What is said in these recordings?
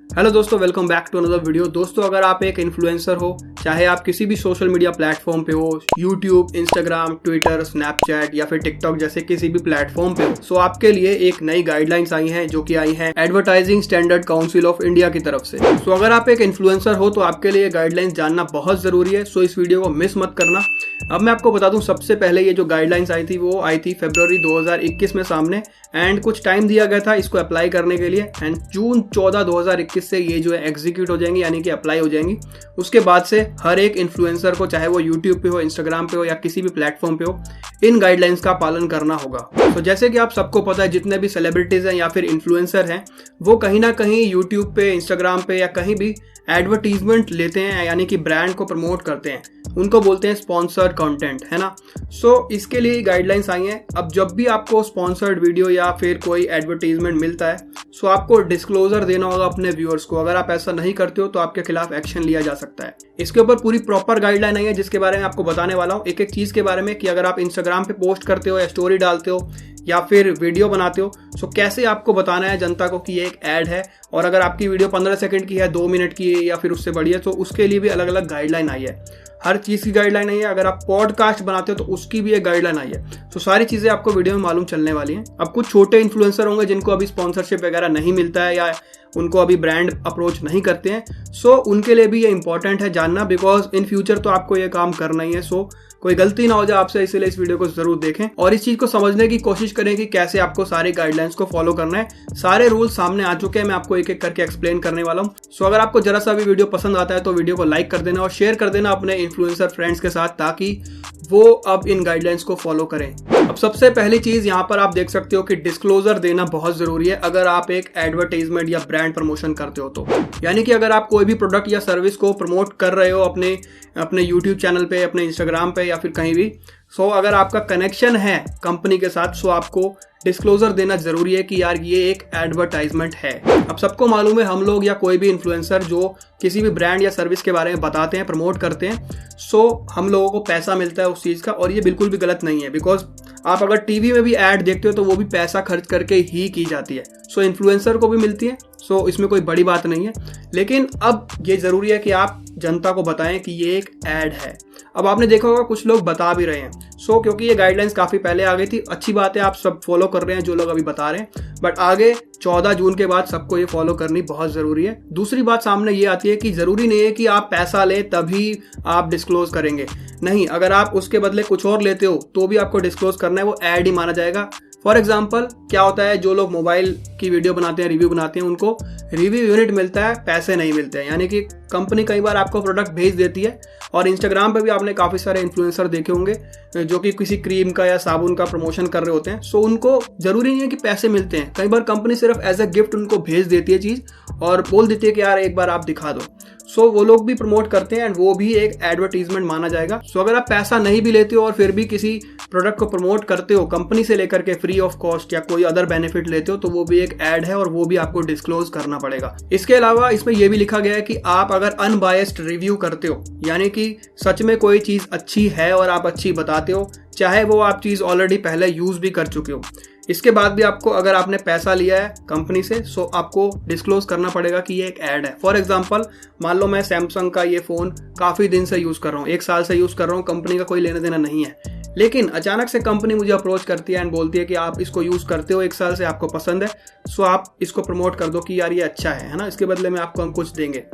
Hello दोस्तों, welcome back to another video. दोस्तों, अगर आप एक इन्फ्लुएंसर हो, चाहे आप किसी भी सोशल मीडिया प्लेटफॉर्म पे हो, यूट्यूब, इंस्टाग्राम, ट्विटर, स्नैपचैट या फिर टिकटॉक जैसे किसी भी प्लेटफॉर्म पे हो, सो आपके लिए एक नई गाइडलाइंस आई हैं जो कि आई हैं advertising standard council of India की तरफ से। सो अगर आप एक इन्फ्लुएंसर हो तो आपके लिए गाइडलाइंस जानना बहुत जरूरी है। सो इस वीडियो को मिस मत करना। अब मैं आपको बता दूं, सबसे पहले ये जो गाइडलाइंस आई थी वो आई थी फरवरी 2021 में सामने, एंड कुछ टाइम दिया गया था इसको अप्लाई करने के लिए, एंड जून 14 2021 से ये जो है एग्जीक्यूट हो जाएंगी, यानी कि अप्लाई हो जाएंगी। उसके बाद से हर एक इन्फ्लुएंसर को, चाहे वो यूट्यूब पे हो, इंस्टाग्राम पे हो या किसी भी प्लेटफॉर्म पे हो, इन गाइडलाइंस का पालन करना होगा। तो जैसे कि आप सबको पता है, जितने भी सेलिब्रिटीज हैं या फिर इन्फ्लुएंसर हैं, वो कहीं ना कहीं यूट्यूब पे, इंस्टाग्राम पे या कहीं भी एडवर्टीजमेंट लेते हैं, यानी कि ब्रांड को प्रमोट करते हैं। उनको बोलते हैं स्पॉन्सर्ड कंटेंट, है ना। सो इसके लिए गाइडलाइंस आई हैं। अब जब भी आपको स्पॉन्सर्ड वीडियो या फिर कोई एडवर्टीजमेंट मिलता है, सो आपको डिस्क्लोजर देना होगा अपने व्यूअर्स को। अगर आप ऐसा नहीं करते हो तो आपके खिलाफ एक्शन लिया जा सकता है। इसके ऊपर पूरी प्रॉपर गाइडलाइन आई है, जिसके बारे में आपको बताने वाला हूँ, एक एक चीज के बारे में, कि अगर आप इंस्टाग्राम पे पोस्ट करते हो या स्टोरी डालते हो या फिर वीडियो बनाते हो, सो कैसे आपको बताना है जनता को कि ये एक ऐड है। और अगर आपकी वीडियो 15 सेकंड की है, 2 मिनट की है या फिर उससे बड़ी है, तो उसके लिए भी अलग अलग गाइडलाइन आई है। हर चीज़ की गाइडलाइन आई है। अगर आप पॉडकास्ट बनाते हो तो उसकी भी एक गाइडलाइन आई है। तो सारी चीज़ें आपको वीडियो में मालूम चलने वाली हैं। अब कुछ छोटे इन्फ्लुएंसर होंगे जिनको अभी स्पॉन्सरशिप वगैरह नहीं मिलता है या उनको अभी ब्रांड अप्रोच नहीं करते हैं, सो उनके लिए भी ये इंपॉर्टेंट है जानना, बिकॉज इन फ्यूचर तो आपको ये काम करना ही है। सो कोई गलती ना हो जाए आपसे, इसलिए इस वीडियो को जरूर देखें और इस चीज को समझने की कोशिश करें कि कैसे आपको सारे गाइडलाइंस को फॉलो करना है। सारे रूल्स सामने आ चुके हैं, मैं आपको एक एक करके एक्सप्लेन करने वाला हूँ। सो अगर आपको जरा सा भी वीडियो पसंद आता है तो वीडियो को लाइक कर देना और शेयर कर देना अपने इन्फ्लुएंसर फ्रेंड्स के साथ, ताकि वो अब इन गाइडलाइंस को फॉलो करें। अब सबसे पहली चीज यहाँ पर आप देख सकते हो कि डिस्क्लोजर देना बहुत जरूरी है अगर आप एक एडवर्टाइजमेंट या ब्रांड प्रमोशन करते हो तो। यानी कि अगर आप कोई भी प्रोडक्ट या सर्विस को प्रमोट कर रहे हो अपने यूट्यूब चैनल पे, अपने इंस्टाग्राम पे या फिर कहीं भी, सो अगर आपका कनेक्शन है कंपनी के साथ, सो आपको डिस्क्लोजर देना जरूरी है कि यार ये एक एडवर्टाइजमेंट है। अब सबको मालूम है, हम लोग या कोई भी इन्फ्लुएंसर जो किसी भी ब्रांड या सर्विस के बारे में बताते हैं, प्रमोट करते हैं, सो हम लोगों को पैसा मिलता है उस चीज़ का, और ये बिल्कुल भी गलत नहीं है। बिकॉज आप अगर टीवी में भी ऐड देखते हो तो वो भी पैसा खर्च करके ही की जाती है। सो इन्फ्लुएंसर को भी मिलती है, सो इसमें कोई बड़ी बात नहीं है। लेकिन अब ये ज़रूरी है कि आप जनता को बताएं कि ये एक ऐड है। अब आपने देखा होगा कुछ लोग बता भी रहे हैं, सो क्योंकि ये गाइडलाइंस काफ़ी पहले आ गई थी। अच्छी बात है, आप सब फॉलो कर रहे हैं जो लोग अभी बता रहे हैं, बट आगे 14 जून के बाद सबको ये फॉलो करनी बहुत ज़रूरी है। दूसरी बात सामने ये आती है कि ज़रूरी नहीं है कि आप पैसा लें तभी आप डिस्क्लोज करेंगे। नहीं, अगर आप उसके बदले कुछ और लेते हो तो भी आपको डिस्क्लोज करना है, वो ऐड ही माना जाएगा। फॉर एग्जाम्पल क्या होता है, जो लोग मोबाइल की वीडियो बनाते हैं, रिव्यू बनाते हैं, उनको रिव्यू यूनिट मिलता है, पैसे नहीं मिलते हैं। यानी कि कंपनी कई बार आपको प्रोडक्ट भेज देती है, और इंस्टाग्राम पे भी आपने काफ़ी सारे इन्फ्लुएंसर देखे होंगे जो कि किसी क्रीम का या साबुन का प्रमोशन कर रहे होते हैं। सो उनको ज़रूरी नहीं है कि पैसे मिलते हैं। कई बार कंपनी सिर्फ एज ए गिफ्ट उनको भेज देती है चीज़ और बोल देती है कि यार एक बार आप दिखा दो। सो वो लोग भी प्रमोट करते हैं एंड वो भी एक एडवर्टीजमेंट माना जाएगा। सो अगर आप पैसा नहीं भी लेते हो और फिर भी किसी प्रोडक्ट को प्रमोट करते हो कंपनी से लेकर के फ्री ऑफ कॉस्ट या कोई अदर बेनिफिट लेते हो, तो वो भी एक ऐड है और वो भी आपको डिस्क्लोज करना पड़ेगा। इसके अलावा इसमें यह भी लिखा गया है कि आप अगर अनबायस्ड रिव्यू करते हो, यानी कि सच में कोई चीज़ अच्छी है और आप अच्छी बताते हो, चाहे वो आप चीज़ ऑलरेडी पहले यूज़ भी कर चुके हो, इसके बाद भी आपको, अगर आपने पैसा लिया है कंपनी से, सो आपको डिस्क्लोज करना पड़ेगा कि ये एक ऐड है। फॉर एग्जांपल, मान लो मैं सैमसंग का ये फ़ोन काफ़ी दिन से यूज़ कर रहा हूँ, 1 साल से यूज़ कर रहा हूँ, कंपनी का कोई लेना देना नहीं है, लेकिन अचानक से कंपनी मुझे अप्रोच करती है एंड बोलती है कि आप इसको यूज़ करते हो 1 साल से, आपको पसंद है, सो आप इसको प्रमोट कर दो कि यार ये अच्छा है ना, इसके बदले में आपको हम कुछ देंगे।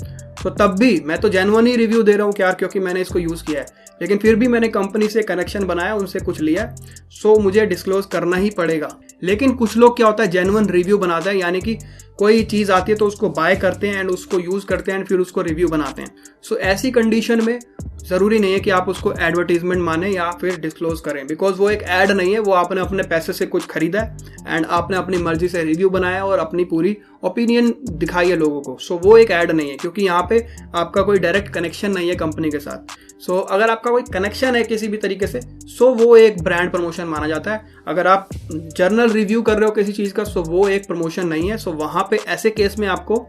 तो तब भी मैं तो जेन्युइन ही रिव्यू दे रहा हूँ यार, क्योंकि मैंने इसको यूज़ किया है, लेकिन फिर भी मैंने कंपनी से कनेक्शन बनाया, उनसे कुछ लिया, सो मुझे डिस्क्लोज करना ही पड़ेगा। लेकिन कुछ लोग क्या होता है, जेन्युइन रिव्यू बनाता है, यानी कि कोई चीज़ आती है तो उसको बाय करते हैं एंड उसको यूज़ करते हैं एंड फिर उसको रिव्यू बनाते हैं। सो ऐसी कंडीशन में ज़रूरी नहीं है कि आप उसको एडवर्टीजमेंट माने या फिर डिस्क्लोज करें, बिकॉज वो एक ऐड नहीं है, वो आपने अपने पैसे से कुछ खरीदा है एंड आपने अपनी मर्जी से रिव्यू बनाया और अपनी पूरी ओपिनियन दिखाई है लोगों को। सो वो एक ऐड नहीं है, क्योंकि यहाँ पे आपका कोई डायरेक्ट कनेक्शन नहीं है कंपनी के साथ। सो अगर आपका कोई कनेक्शन है किसी भी तरीके से, सो वो एक ब्रांड प्रमोशन माना जाता है। अगर आप जर्नल रिव्यू कर रहे हो किसी चीज़ का, सो वो एक प्रमोशन नहीं है। सो वहाँ पे ऐसे केस में आपको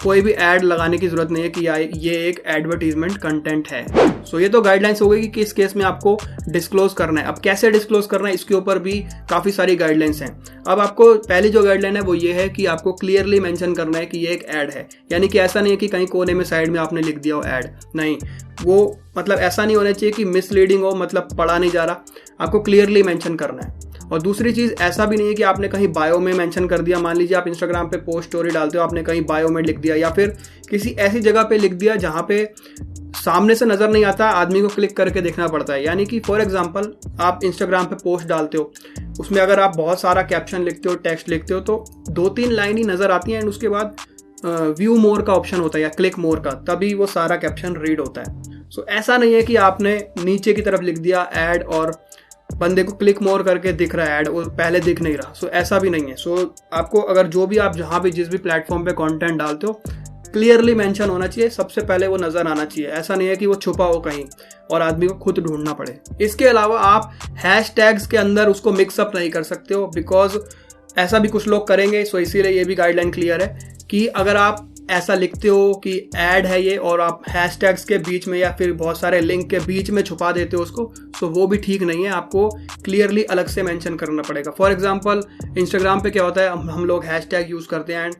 कोई भी ऐड लगाने की जरूरत नहीं है कि ये एक एडवर्टीजमेंट कंटेंट है। सो ये तो गाइडलाइंस हो गई कि किस केस में आपको डिस्क्लोज करना है। अब कैसे डिस्क्लोज करना है इसके ऊपर भी काफ़ी सारी गाइडलाइंस हैं। अब आपको पहली जो गाइडलाइन है वो ये है कि आपको क्लियरली मेंशन करना है कि ये एक ऐड है, यानी कि ऐसा नहीं है कि कहीं कोने में साइड में आपने लिख दिया हो ऐड, नहीं, वो मतलब ऐसा नहीं होना चाहिए कि मिसलीडिंग हो, मतलब पढ़ा नहीं जा रहा, आपको क्लियरली मेंशन करना है। और दूसरी चीज़, ऐसा भी नहीं है कि आपने कहीं बायो में मेंशन कर दिया। मान लीजिए आप इंस्टाग्राम पे पोस्ट स्टोरी डालते हो, आपने कहीं बायो में लिख दिया या फिर किसी ऐसी जगह पे लिख दिया जहाँ पे सामने से नज़र नहीं आता, आदमी को क्लिक करके देखना पड़ता है। यानी कि फॉर एग्जांपल आप इंस्टाग्राम पे पोस्ट डालते हो, उसमें अगर आप बहुत सारा कैप्शन लिखते हो, टेक्स्ट लिखते हो, तो 2-3 लाइन ही नज़र आती हैं एंड उसके बाद व्यू मोर का ऑप्शन होता है या क्लिक मोर का, तभी वो सारा कैप्शन रीड होता है। सो ऐसा नहीं है कि आपने नीचे की तरफ लिख दिया ऐड और बंदे को क्लिक मोर करके दिख रहा है ऐड और पहले दिख नहीं रहा। सो ऐसा भी नहीं है। सो आपको अगर जो भी आप जहाँ भी जिस भी प्लेटफॉर्म पे कंटेंट डालते हो, क्लियरली मेंशन होना चाहिए, सबसे पहले वो नज़र आना चाहिए। ऐसा नहीं है कि वो छुपा हो कहीं और आदमी को खुद ढूंढना पड़े। इसके अलावा आप हैशटैग्स के अंदर उसको मिक्सअप नहीं कर सकते हो, बिकॉज ऐसा भी कुछ लोग करेंगे। सो इसीलिए ये भी गाइडलाइन क्लियर है कि अगर आप ऐसा लिखते हो कि ऐड है ये और आप हैशटैग्स के बीच में या फिर बहुत सारे लिंक के बीच में छुपा देते हो उसको, सो वो भी ठीक नहीं है। आपको क्लियरली अलग से मेंशन करना पड़ेगा। फॉर एग्जांपल इंस्टाग्राम पे क्या होता है, हम लोग हैशटैग यूज़ करते हैं एंड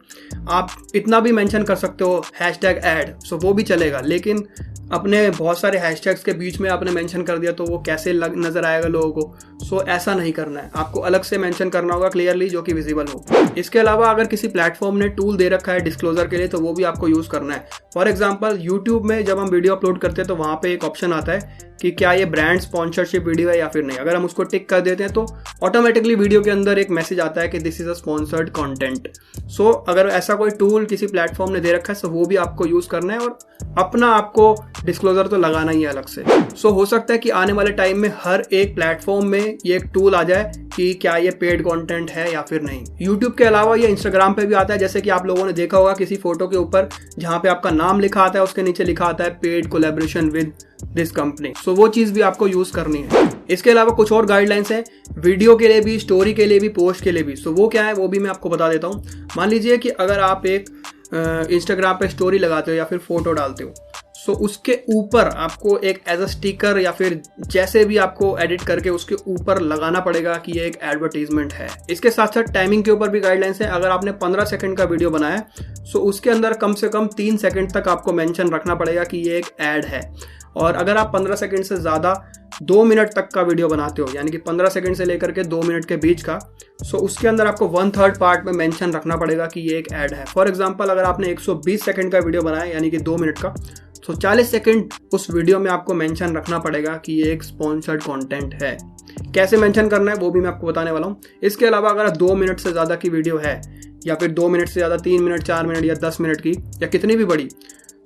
आप इतना भी मेंशन कर सकते हो हैशटैग ऐड, सो वो भी चलेगा, लेकिन अपने बहुत सारे हैशटैग्स के बीच में आपने मेंशन कर दिया तो वो कैसे नज़र आएगा लोगों को। सो ऐसा नहीं करना है, आपको अलग से मेंशन करना होगा क्लियरली, जो कि विजिबल हो। इसके अलावा अगर किसी प्लेटफॉर्म ने टूल दे रखा है डिस्क्लोजर के लिए, तो वो भी आपको यूज़ करना है। फॉर एग्जांपल यूट्यूब में जब हम वीडियो अपलोड करते हैं तो वहाँ पे एक ऑप्शन आता है कि क्या ये ब्रांड स्पॉन्सरशिप वीडियो है या फिर नहीं। अगर हम उसको टिक कर देते हैं तो ऑटोमेटिकली वीडियो के अंदर एक मैसेज आता है कि this is a sponsored content. So अगर ऐसा कोई टूल किसी प्लेटफॉर्म ने दे रखा है तो वो भी आपको यूज़ करना है और अपना आपको डिस्क्लोजर तो लगाना ही है अलग से। सो हो सकता है कि आने वाले टाइम में हर एक प्लेटफॉर्म में ये एक टूल आ जाए कि क्या ये पेड कंटेंट है या फिर नहीं। यूट्यूब के अलावा ये इंस्टाग्राम पे भी आता है, जैसे कि आप लोगों ने देखा होगा किसी फोटो के ऊपर जहाँ पे आपका नाम लिखा आता है उसके नीचे लिखा आता है paid collaboration with this company. So वो चीज़ भी आपको यूज़ करनी है। इसके अलावा कुछ और गाइडलाइंस हैं वीडियो के लिए भी, स्टोरी के लिए भी, पोस्ट के लिए भी। सो वो क्या है वो भी मैं आपको बता देता हूँ। मान लीजिए कि अगर आप एक इंस्टाग्राम पे स्टोरी लगाते हो या फिर फोटो डालते हो, सो उसके ऊपर आपको एक एज अ स्टिकर या फिर जैसे भी आपको एडिट करके उसके ऊपर लगाना पड़ेगा कि ये एक एडवर्टीजमेंट है। इसके साथ साथ टाइमिंग के ऊपर भी गाइडलाइंस है। अगर आपने 15 सेकंड का वीडियो बनाया सो उसके अंदर कम से कम 3 सेकंड तक आपको मेंशन रखना पड़ेगा कि ये एक ऐड है। और अगर आप 15 सेकंड से ज़्यादा 2 मिनट तक का वीडियो बनाते हो, यानी कि 15 सेकंड से लेकर के 2 मिनट के बीच का, सो उसके अंदर आपको 1/3 पार्ट में मेंशन रखना पड़ेगा कि ये एक ऐड है। फॉर एग्जांपल अगर आपने 120 सेकंड का वीडियो बनाया यानी कि 2 मिनट का, तो 40 सेकंड उस वीडियो में आपको मेंशन रखना पड़ेगा कि ये एक स्पॉन्सर्ड कंटेंट है। कैसे मेंशन करना है वो भी मैं आपको बताने वाला हूँ। इसके अलावा अगर 2 मिनट से ज़्यादा की वीडियो है या फिर 2 मिनट से ज़्यादा 3 मिनट, 4 मिनट या 10 मिनट की या कितनी भी बड़ी,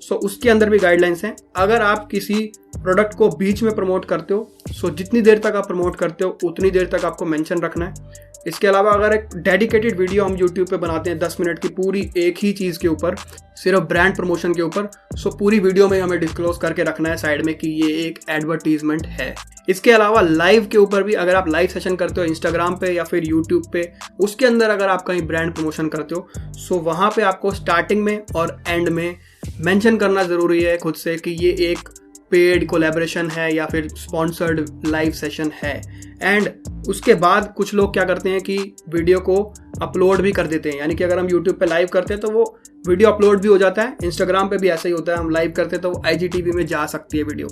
सो उसके अंदर भी गाइडलाइंस हैं। अगर आप किसी प्रोडक्ट को बीच में प्रमोट करते हो, सो जितनी देर तक आप प्रमोट करते हो उतनी देर तक आपको मेंशन रखना है। इसके अलावा अगर एक डेडिकेटेड वीडियो हम YouTube पे बनाते हैं 10 मिनट की पूरी एक ही चीज़ के ऊपर, सिर्फ ब्रांड प्रमोशन के ऊपर, सो पूरी वीडियो में हमें डिस्क्लोज करके रखना है साइड में कि ये एक एडवर्टीजमेंट है। इसके अलावा लाइव के ऊपर भी, अगर आप लाइव सेशन करते हो इंस्टाग्राम पे या फिर यूट्यूब पे, उसके अंदर अगर आप कहीं ब्रांड प्रमोशन करते हो, सो वहाँ पे आपको स्टार्टिंग में और एंड में मेंशन करना ज़रूरी है खुद से कि ये एक पेड कोलैबोरेशन है या फिर स्पॉन्सर्ड लाइव सेशन है। एंड उसके बाद कुछ लोग क्या करते हैं कि वीडियो को अपलोड भी कर देते हैं, यानी कि अगर हम यूट्यूब पे लाइव करते हैं तो वो वीडियो अपलोड भी हो जाता है। इंस्टाग्राम पे भी ऐसा ही होता है, हम लाइव करते हैं तो IGTV में जा सकती है वीडियो।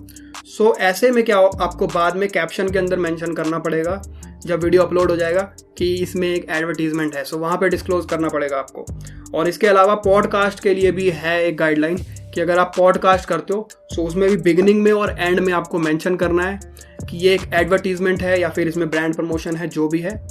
सो ऐसे में क्या आपको बाद में कैप्शन के अंदर मेंशन करना पड़ेगा जब वीडियो अपलोड हो जाएगा कि इसमें एक एडवर्टीजमेंट है। सो वहाँ पे डिस्क्लोज करना पड़ेगा आपको। और इसके अलावा पॉडकास्ट के लिए भी है एक गाइडलाइन कि अगर आप पॉडकास्ट करते हो सो उसमें भी बिगिनिंग में और एंड में आपको मेंशन करना है कि ये एक एडवर्टीजमेंट है या फिर इसमें ब्रांड प्रमोशन है, जो भी है।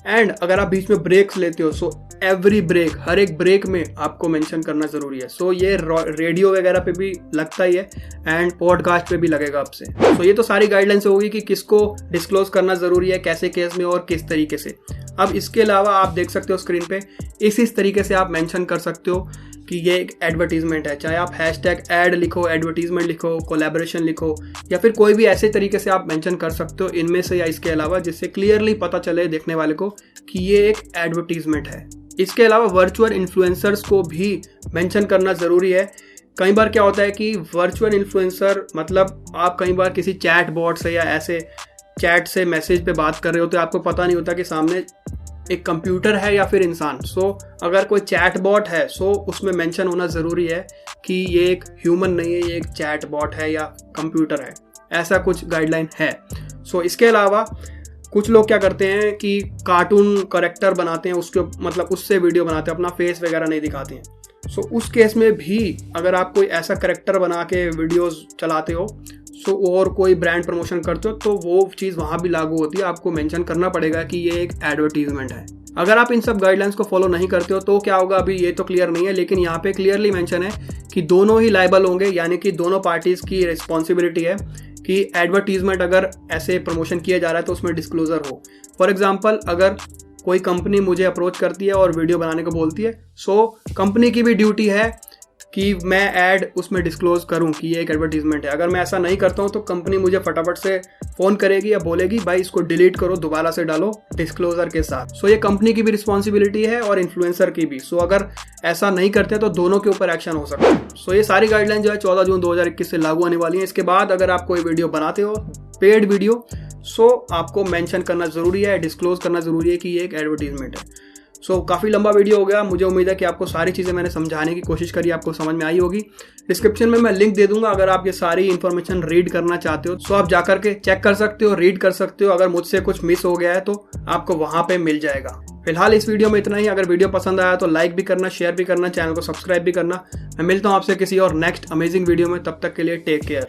एंड अगर आप बीच में ब्रेक्स लेते हो सो एवरी ब्रेक, हर एक ब्रेक में आपको मेंशन करना ज़रूरी है। सो ये रेडियो वगैरह पे भी लगता ही है एंड पॉडकास्ट पे भी लगेगा आपसे। सो ये तो सारी गाइडलाइंस होगी कि किसको डिस्क्लोज करना ज़रूरी है, कैसे केस में और किस तरीके से। अब इसके अलावा आप देख सकते हो स्क्रीन पे इस तरीके से आप मेंशन कर सकते हो कि ये एक एडवर्टीजमेंट है। चाहे आप हैशटैग ऐड लिखो, एडवर्टीजमेंट लिखो, कोलैबोरेशन लिखो या फिर कोई भी ऐसे तरीके से आप मेंशन कर सकते हो इनमें से या इसके अलावा, जिससे क्लियरली पता चले देखने वाले को कि ये एक एडवर्टीजमेंट है। इसके अलावा वर्चुअल इन्फ्लुएंसर्स को भी मेंशन करना ज़रूरी है। कई बार क्या होता है कि वर्चुअल इन्फ्लुएंसर मतलब आप कई बार किसी चैट बॉट से या ऐसे चैट से मैसेज पे बात कर रहे हो तो आपको पता नहीं होता कि सामने एक कंप्यूटर है या फिर इंसान। सो अगर कोई चैट बॉट है सो उसमें मेंशन होना ज़रूरी है कि ये एक ह्यूमन नहीं है, ये एक चैट बॉट है या कंप्यूटर है, ऐसा कुछ गाइडलाइन है। सो इसके अलावा कुछ लोग क्या करते हैं कि कार्टून कैरेक्टर बनाते हैं, उसके मतलब उससे वीडियो बनाते हैं, अपना फेस वगैरह नहीं दिखाते हैं। सो उस केस में भी अगर आप कोई ऐसा कैरेक्टर बना के वीडियोस चलाते हो और कोई ब्रांड प्रमोशन करते हो तो वो चीज़ वहाँ भी लागू होती है। आपको मेंशन करना पड़ेगा कि ये एक एडवर्टीजमेंट है। अगर आप इन सब गाइडलाइंस को फॉलो नहीं करते हो तो क्या होगा अभी ये तो क्लियर नहीं है, लेकिन यहाँ पे क्लियरली मेंशन है कि दोनों ही लायबल होंगे, यानी कि दोनों पार्टीज़ की रिस्पॉन्सिबिलिटी है कि एडवर्टीजमेंट अगर ऐसे प्रमोशन किया जा रहा है तो उसमें डिस्क्लोजर हो। फॉर एग्जाम्पल अगर कोई कंपनी मुझे अप्रोच करती है और वीडियो बनाने को बोलती है, सो कंपनी की भी ड्यूटी है कि मैं ऐड उसमें डिस्क्लोज करूं कि ये एक एडवर्टीजमेंट है। अगर मैं ऐसा नहीं करता हूं तो कंपनी मुझे फटाफट से फ़ोन करेगी या बोलेगी भाई इसको डिलीट करो, दोबारा से डालो डिस्क्लोजर के साथ। सो ये कंपनी की भी रिस्पॉन्सिबिलिटी है और इन्फ्लुएंसर की भी। सो अगर ऐसा नहीं करते तो दोनों के ऊपर एक्शन हो सकता है। सो ये सारी गाइडलाइन जो है 14 जून 2021 से लागू होने वाली है। इसके बाद अगर आप कोई वीडियो बनाते हो पेड वीडियो, सो आपको मेंशन करना ज़रूरी है, डिस्क्लोज करना ज़रूरी है कि ये एक एडवर्टीजमेंट है। सो काफ़ी लंबा वीडियो हो गया। मुझे उम्मीद है कि आपको सारी चीज़ें मैंने समझाने की कोशिश करी, आपको समझ में आई होगी। डिस्क्रिप्शन में मैं लिंक दे दूंगा, अगर आप ये सारी इन्फॉर्मेशन रीड करना चाहते हो सो आप जाकर के चेक कर सकते हो, रीड कर सकते हो। अगर मुझसे कुछ मिस हो गया है तो आपको वहाँ पे मिल जाएगा। फिलहाल इस वीडियो में इतना ही। अगर वीडियो पसंद आया तो लाइक भी करना, शेयर भी करना, चैनल को सब्सक्राइब भी करना। मैं मिलता हूँ आपसे किसी और नेक्स्ट अमेजिंग वीडियो में। तब तक के लिए टेक केयर।